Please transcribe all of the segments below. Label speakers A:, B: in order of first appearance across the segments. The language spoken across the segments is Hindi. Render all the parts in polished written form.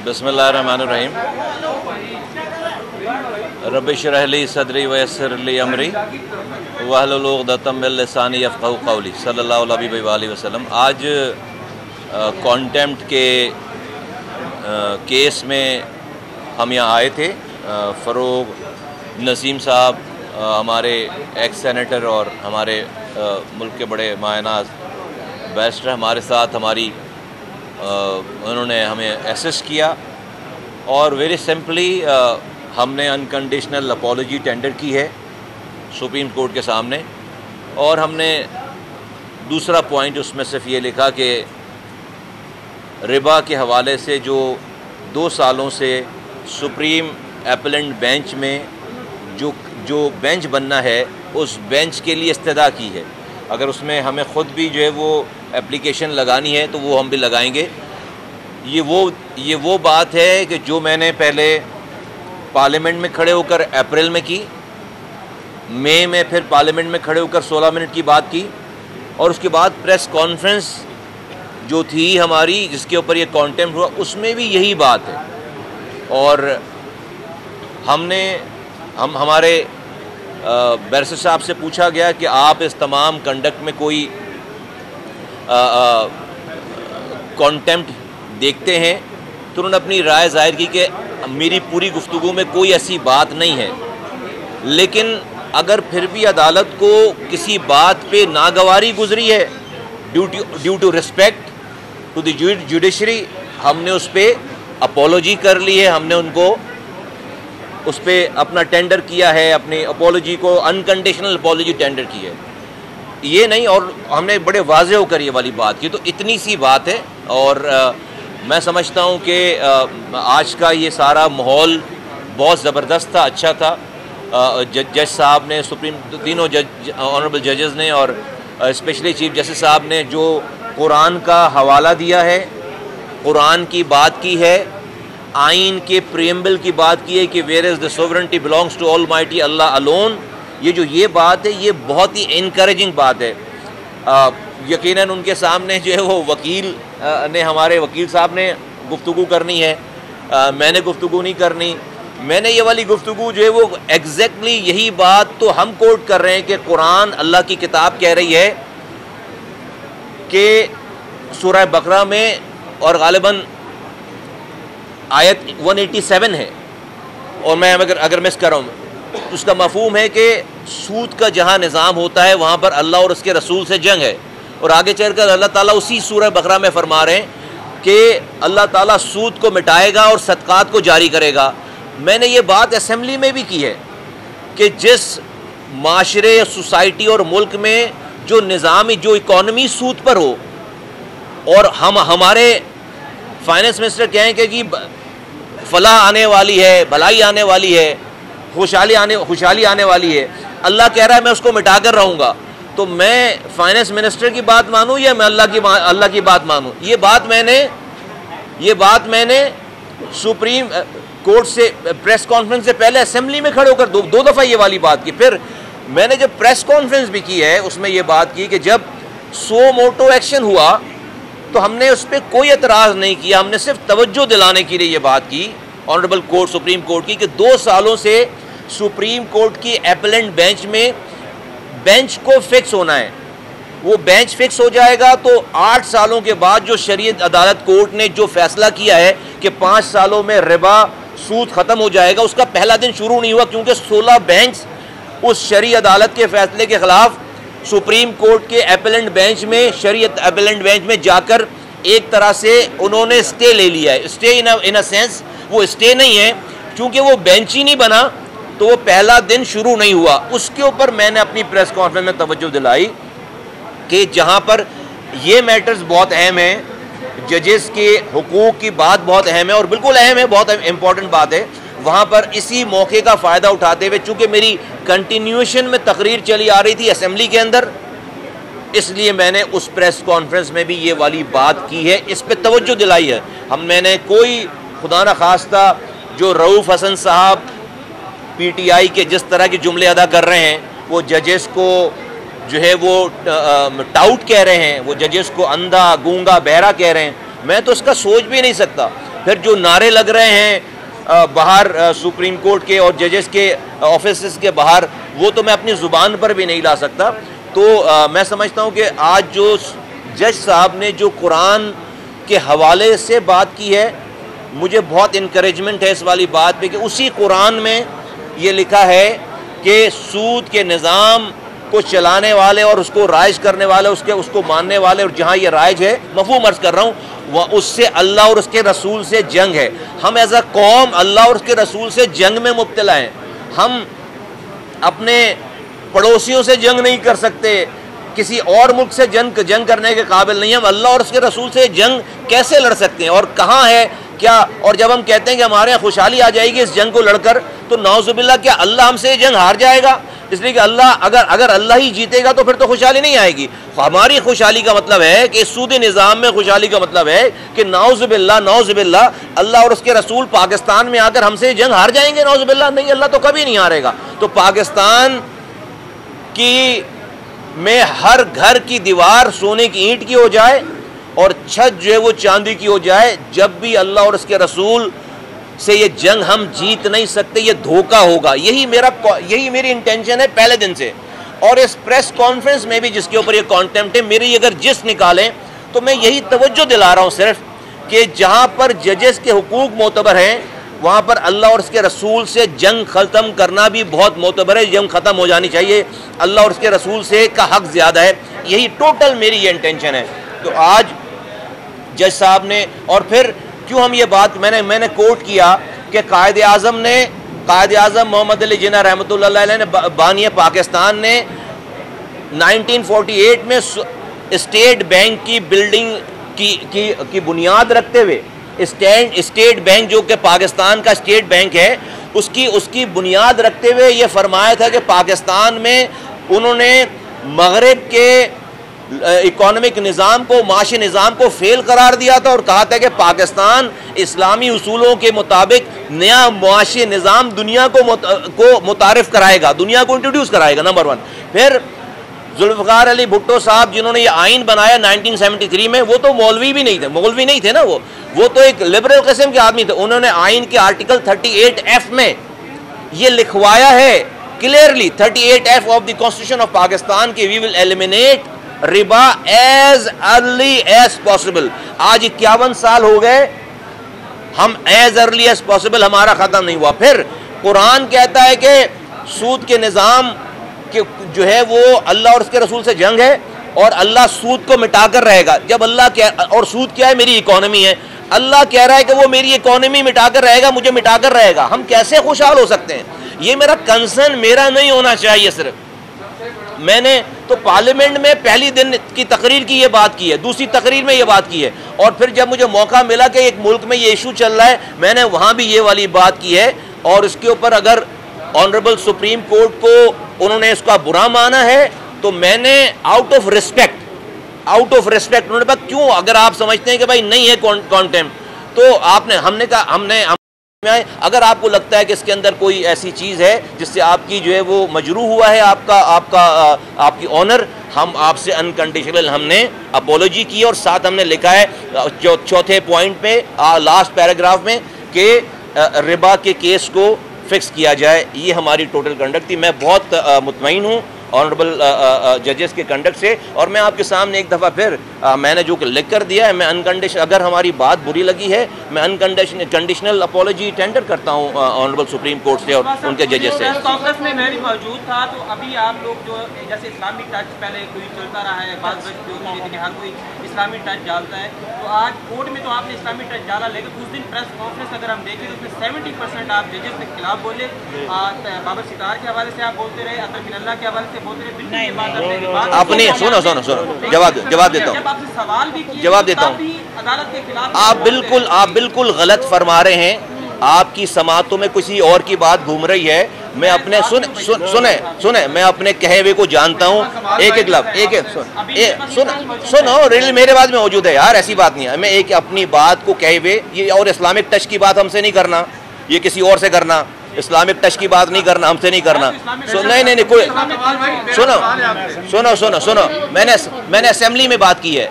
A: बिस्मिल्लाहिर्रहमानिर्रहीम। रब्बि इश्रह ली सदरी व यस्सिर ली अमरी वहलुल उक़दतम मिन लिसानी यफ़क़हू क़ौली सल्लल्लाहु अलैहि वसल्लम। आज कॉन्टेम्प्ट के केस में हम यहाँ आए थे। फ़रूग नसीम साहब हमारे एक्स सेनेटर और हमारे मुल्क के बड़े मायनाज़ बैरिस्टर हमारे साथ उन्होंने हमें असिस्ट किया और वेरी सिंपली हमने अनकंडीशनल अपॉलजी टेंडर की है सुप्रीम कोर्ट के सामने। और हमने दूसरा पॉइंट उसमें सिर्फ ये लिखा कि रिबा के हवाले से जो 2 सालों से सुप्रीम अपीलेंट बेंच में जो बेंच बनना है उस बेंच के लिए इस्तदा की है। अगर उसमें हमें ख़ुद भी जो है वो एप्लीकेशन लगानी है तो वो हम भी लगाएंगे। ये वो बात है कि जो मैंने पहले पार्लियामेंट में खड़े होकर अप्रैल में की, मई में फिर पार्लियामेंट में खड़े होकर 16 मिनट की बात की, और उसके बाद प्रेस कॉन्फ्रेंस जो थी हमारी जिसके ऊपर ये कॉन्टेम्प्ट हुआ उसमें भी यही बात है। और हमारे बैरिस्टर साहब से पूछा गया कि आप इस तमाम कंडक्ट में कोई कॉन्टेम्प्ट देखते हैं, तो उन्होंने अपनी राय जाहिर की कि मेरी पूरी गुफ्तगू में कोई ऐसी बात नहीं है, लेकिन अगर फिर भी अदालत को किसी बात पे नागवारी गुजरी है due to respect to the judiciary, हमने उस पर अपॉलोजी कर ली है, हमने उनको उस पर अपना टेंडर किया है, अपनी अपॉलोजी को अनकंडीशनल अपॉलोजी टेंडर की है। ये नहीं, और हमने बड़े वाज़े होकर ये वाली बात की, तो इतनी सी बात है। और मैं समझता हूँ कि आज का ये सारा माहौल बहुत ज़बरदस्त था, अच्छा था। जज साहब ने तीनों ऑनरेबल जजेस ने और स्पेशली चीफ जस्टिस साहब ने जो कुरान का हवाला दिया है, कुरान की बात की है, आइन के प्रियम्बल की बात की है कि where is the sovereignty belongs to almighty Allah alone. ये बात है, ये बहुत ही इनकरेजिंग बात है। यकीनन उनके सामने जो है वो वकील ने, हमारे वकील साहब ने गुफ्तगू करनी है, मैंने गुफ्तगू नहीं करनी। मैंने ये वाली गुफ्तगू जो है वो एग्जैक्टली यही बात तो हम कोट कर रहे हैं कि कुरान अल्लाह की किताब कह रही है कि सूरह बकरा में, और गालिबन आयत 187 है, और मैं अगर मिस कर रहा हूँ तो उसका मफहूम है कि सूद का जहाँ निज़ाम होता है वहाँ पर अल्लाह और उसके रसूल से जंग है। और आगे चलकर अल्लाह ताला उसी सूरह बकरा में फरमा रहे हैं कि अल्लाह ताला सूद को मिटाएगा और सदक़ात को जारी करेगा। मैंने ये बात असेंबली में भी की है कि जिस माशरे या सोसाइटी और मुल्क में जो निज़ामी जो इकॉनमी सूद पर हो, और हमारे फाइनेंस मिनिस्टर कहें कि जी फलाह आने वाली है, भलाई आने वाली है, खुशहाली आने वाली है, अल्लाह कह रहा है मैं उसको मिटा कर रहूँगा, तो मैं फाइनेंस मिनिस्टर की बात मानूँ या मैं अल्लाह की बात मानूँ? ये बात मैंने सुप्रीम कोर्ट से प्रेस कॉन्फ्रेंस से पहले असेंबली में खड़े होकर दो दफ़ा ये वाली बात की। फिर मैंने जब प्रेस कॉन्फ्रेंस भी की है उसमें ये बात की कि जब सो मोटो एक्शन हुआ तो हमने उस पर कोई एतराज़ नहीं किया, हमने सिर्फ तवज्जो दिलाने के लिए ये बात की ऑनरेबल कोर्ट सुप्रीम कोर्ट की कि 2 सालों से सुप्रीम कोर्ट की अपीलेंट बेंच में बेंच को फिक्स होना है। वो बेंच फिक्स हो जाएगा तो 8 सालों के बाद जो शरीयत अदालत कोर्ट ने जो फैसला किया है कि 5 सालों में रिबा सूद ख़त्म हो जाएगा, उसका पहला दिन शुरू नहीं हुआ, क्योंकि 16 बेंच उस शरीय अदालत के फैसले के ख़िलाफ़ सुप्रीम कोर्ट के अपीलेंट बेंच में, शरीयत अपीलेंट बेंच में जाकर एक तरह से उन्होंने स्टे ले लिया है। स्टे इन अ सेंस वो स्टे नहीं है, क्योंकि वो बेंच ही नहीं बना तो वो पहला दिन शुरू नहीं हुआ। उसके ऊपर मैंने अपनी प्रेस कॉन्फ्रेंस में तवज्जो दिलाई कि जहाँ पर ये मैटर्स बहुत अहम हैं, जजेस के हुकूक की बात बहुत अहम है और बिल्कुल अहम है, बहुत इम्पॉर्टेंट बात है, वहाँ पर इसी मौके का फ़ायदा उठाते हुए, चूँकि मेरी कंटिन्यूएशन में तकरीर चली आ रही थी असेंबली के अंदर, इसलिए मैंने उस प्रेस कॉन्फ्रेंस में भी ये वाली बात की है, इस पर तवज्जो दिलाई है। मैंने कोई खुदा न खास्ता जो रऊफ़ हसन साहब PTI के जिस तरह के जुमले अदा कर रहे हैं, वो जजेस को जो है वो टाउट कह रहे हैं, वो जजेस को अंधा गूंगा बहरा कह रहे हैं, मैं तो उसका सोच भी नहीं सकता। फिर जो नारे लग रहे हैं बाहर सुप्रीम कोर्ट के और जजेस के ऑफिस के बाहर, वो तो मैं अपनी ज़ुबान पर भी नहीं ला सकता। तो मैं समझता हूँ कि आज जो जज साहब ने जो कुरान के हवाले से बात की है, मुझे बहुत इनकरेजमेंट है इस वाली बात पे कि उसी कुरान में ये लिखा है कि सूद के निज़ाम को चलाने वाले और उसको राइज करने वाले, उसको मानने वाले, और जहाँ ये राइज है, मफहूम अर्ज़ कर रहा हूँ, वह उससे अल्लाह और उसके रसूल से जंग है। हम एज अ कौम अल्लाह और उसके रसूल से जंग में मुब्तला हैं। हम अपने पड़ोसियों से जंग नहीं कर सकते, किसी और मुल्क से जंग करने के काबिल नहीं। हम अल्लाह और उसके रसूल से जंग कैसे लड़ सकते हैं, और कहाँ है क्या? और जब हम कहते हैं कि हमारे यहाँ खुशहाली आ जाएगी इस जंग को लड़कर, तो नाउज़ुबिल्लाह क्या अल्लाह हमसे ये जंग हार जाएगा? इसलिए कि अल्लाह अगर अल्लाह ही जीतेगा तो फिर तो खुशहाली नहीं आएगी। हमारी खुशहाली का मतलब है कि सूदी निज़ाम में खुशहाली का मतलब है कि नाउज़ुबिल्लाह अल्लाह और उसके रसूल पाकिस्तान में आकर हमसे जंग हार जाएंगे। नाउज़ुबिल्लाह नहीं, अल्लाह तो कभी नहीं हारेगा। तो पाकिस्तान की में हर घर की दीवार सोने की ईंट की हो जाए और छत जो है वो चांदी की हो जाए, जब भी अल्लाह और उसके रसूल से ये जंग हम जीत नहीं सकते, ये धोखा होगा। यही मेरी इंटेंशन है पहले दिन से। और इस प्रेस कॉन्फ्रेंस में भी जिसके ऊपर ये कॉन्टेम्प्ट है, मेरी अगर जिस निकालें तो मैं यही तवज्जो दिला रहा हूँ सिर्फ कि जहाँ पर जजेस के हुकूक मोतबर हैं, वहाँ पर अल्लाह और उसके रसूल से जंग ख़त्म करना भी बहुत मोतबर है। जंग ख़त्म हो जानी चाहिए, अल्लाह और उसके रसूल से का हक़ ज़्यादा है। यही टोटल मेरी ये इंटेंशन है। तो आज जज साहब ने, और फिर क्यों हम ये बात, मैंने कोट किया कि कायद आज़म मोहम्मद अली जिन्ना रहमतुल्लाह अलैह ने, बानी पाकिस्तान ने 1948 में स्टेट बैंक की बिल्डिंग की बुनियाद रखते हुए, स्टेट बैंक जो कि पाकिस्तान का स्टेट बैंक है, उसकी बुनियाद रखते हुए ये फरमाया था कि पाकिस्तान में उन्होंने मगरिब के इकोनॉमिक निज़ाम को, माशी निज़ाम को फेल करार दिया था और कहा था कि पाकिस्तान इस्लामी उसूलों के मुताबिक नया माशी निज़ाम दुनिया को मुतारिफ कराएगा, दुनिया को इंट्रोड्यूस कराएगा, नंबर 1। फिर जुल्फ़िकार अली भुट्टो साहब जिन्होंने ये आइन बनाया 1973 में, वो तो मौलवी नहीं थे ना, वो तो एक लिबरल किस्म के आदमी थे। उन्होंने आइन के आर्टिकल 38F में ये लिखवाया है clearly, 38F of the constitution of Pakistan की वी विल एलिमिनेट रिबा एज अर्ली एज पॉसिबल। आज 51 साल हो गए, हम एज अर्ली एज पॉसिबल हमारा ख़त्म नहीं हुआ। फिर कुरान कहता है कि सूद के निज़ाम कि जो है वो अल्लाह और उसके रसूल से जंग है और अल्लाह सूद को मिटाकर रहेगा। जब अल्लाह और सूद क्या है? मेरी इकोनॉमी है। अल्लाह कह रहा है कि वो मेरी इकोनॉमी मिटाकर रहेगा, मुझे मिटाकर रहेगा। हम कैसे खुशहाल हो सकते हैं? ये मेरा कंसर्न मेरा नहीं होना चाहिए सिर्फ। मैंने तो पार्लियामेंट में पहली दिन की तकरीर की ये बात की है, दूसरी तकरीर में ये बात की है, और फिर जब मुझे मौका मिला कि एक मुल्क में ये इशू चल रहा है, मैंने वहाँ भी ये वाली बात की है। और इसके ऊपर अगर ऑनरेबल सुप्रीम कोर्ट को उन्होंने इसका बुरा माना है तो मैंने आउट ऑफ रिस्पेक्ट उन्होंने कहा क्यों, अगर आप समझते हैं कि भाई नहीं है कॉन्टेम्प्ट तो हमने अगर आपको लगता है कि इसके अंदर कोई ऐसी चीज़ है जिससे आपकी जो है वो मजरूह हुआ है आपकी ऑनर, हम आपसे अनकंडीशनल हमने अपोलॉजी की और साथ हमने लिखा है चौथे पॉइंट पे लास्ट पैराग्राफ में कि रिबा के केस को फिक्स किया जाए। ये हमारी टोटल कंडक्ट थी। मैं बहुत मुतमईन हूँ ऑनरेबल जजेस के कंडक्ट से। और मैं आपके सामने एक दफ़ा फिर मैंने जो लिख कर दिया है, मैं अनकंडीशनल, अगर हमारी बात बुरी लगी है मैं कंडीशनल अपॉलॉजी टेंडर करता हूँ ऑनरेबल सुप्रीम कोर्ट से और उनके जजेस से।
B: कांग्रेस में मैं भी मौजूद था, तो अभी आप लोग जो जैसे इस्लामिक टच पहले कोई चलता रहा है, बात कि हर कोई इस्लामिक टच डालता है, तो आज कोर्ट में तो आपने इस्लामिक टच डाला, लेकिन उस दिन प्रेस कॉन्फ्रेंस अगर हम देखें तो उसमें 70% आप जजेस के खिलाफ बोले, बाबर सितार के हवाले से आप बोलते रहे, अतर बिन अल्लाह के हवाले से बोलते रहे।
A: अपने सुनो जवाब देता हूँ। आप बिल्कुल गलत फरमा रहे हैं। आपकी समातों में किसी और की बात घूम रही है। मैं अपने सुने मैं अपने कहे हुए को जानता हूँ। सुनो रियल मेरे बात में मौजूद है यार, ऐसी बात नहीं है। मैं एक अपनी बात को कहे हुए ये, और इस्लामिक टच की बात हमसे नहीं करना, ये किसी और से करना। इस्लामिक टच की बात नहीं करना, हमसे नहीं करना। नहीं कोई सुनो मैंने असेंबली में बात की है।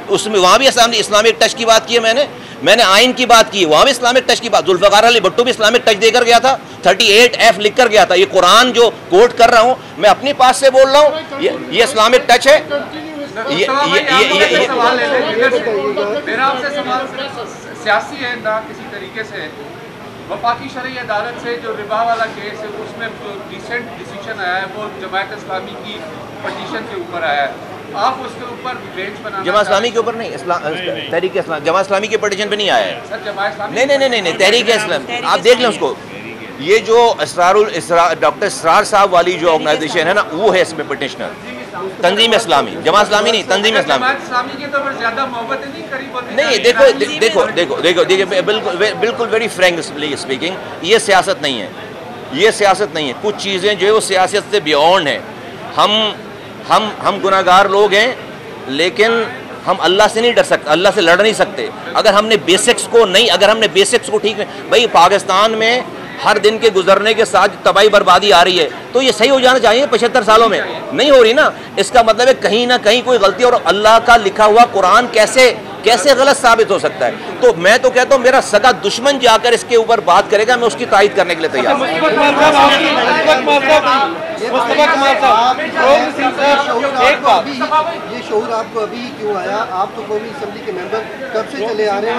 A: उसमें वहाँ भी इस्लामिक टच की बात की है मैंने आइन की बात की है, वहाँ भी इस्लामिक टच की बात। जुल्फ़िकार अली भुट्टो भी इस्लामिक टच देकर गया था, 38F लिख कर गया था। ये कुरान जो कोट कर रहा हूँ मैं अपनी पास से बोल रहा हूँ, ये इस्लामिक टच है।
C: मेरा आपसे सवाल सियासी है ना किसी तरीके से। वफाकी शरई अदालत से जो रिबा वाला केस है उसमें जो रिसेंट डिसीजन आया है वो जमात इस्लामी की पटिशन के ऊपर आया है, आप उसके ऊपर बेंच बनाना
A: जमात इस्लामी के ऊपर नहीं, तहरीक इस्लाम जमात इस्लामी के पटिशन पे नहीं आया है
C: सर। जमात इस्लामी
A: नहीं, तहरीक इस्लाम आप देख लें उसको। ये जो डॉक्टर इसरार साहब वाली जो ऑर्गेनाइजेशन है ना, वो है इसमें पटिशनर। तंजीम इस्लामी, जमात इस्लामी नहीं, तंजीम इस्लामी।
C: के तो ज्यादा मोहब्बत नहीं करीब होती।
A: नहीं, देखो बिल्कुल वेरी फ्रैंकली स्पीकिंग, ये सियासत नहीं है, ये सियासत नहीं है। कुछ चीज़ें जो है वो सियासत से बियॉन्ड है। हम गुनाहगार लोग हैं, लेकिन हम अल्लाह से नहीं डर सकते, अल्लाह से लड़ नहीं सकते। अगर हमने बेसिक्स को ठीक है भाई, पाकिस्तान में हर दिन के गुजरने के साथ तबाही बर्बादी आ रही है, तो ये सही हो जाना चाहिए। 75 सालों में नहीं हो रही ना, इसका मतलब है कहीं ना कहीं कोई गलती। और अल्लाह का लिखा हुआ कुरान कैसे गलत साबित हो सकता है? तो मैं तो कहता हूँ मेरा सगा दुश्मन जाकर इसके ऊपर बात करेगा, मैं उसकी तायद करने के लिए तैयार हूँ।
D: ये शऊर आपको अभी क्यों आया? आप तो कौमी असेंबली के मेंबर कब से चले आ रहे हैं?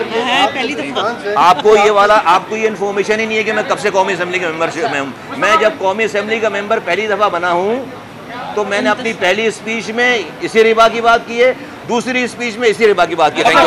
A: आपको ये इन्फॉर्मेशन ही नहीं है कि मैं कब से कौमी असेंबली के मेंबरशिप में हूँ। मैं जब कौमी असेंबली का मेंबर पहली दफ़ा बना हूँ तो मैंने अपनी पहली स्पीच में इसी रिबा की बात की है, दूसरी स्पीच में इसी रिबा की बात की। Thank you.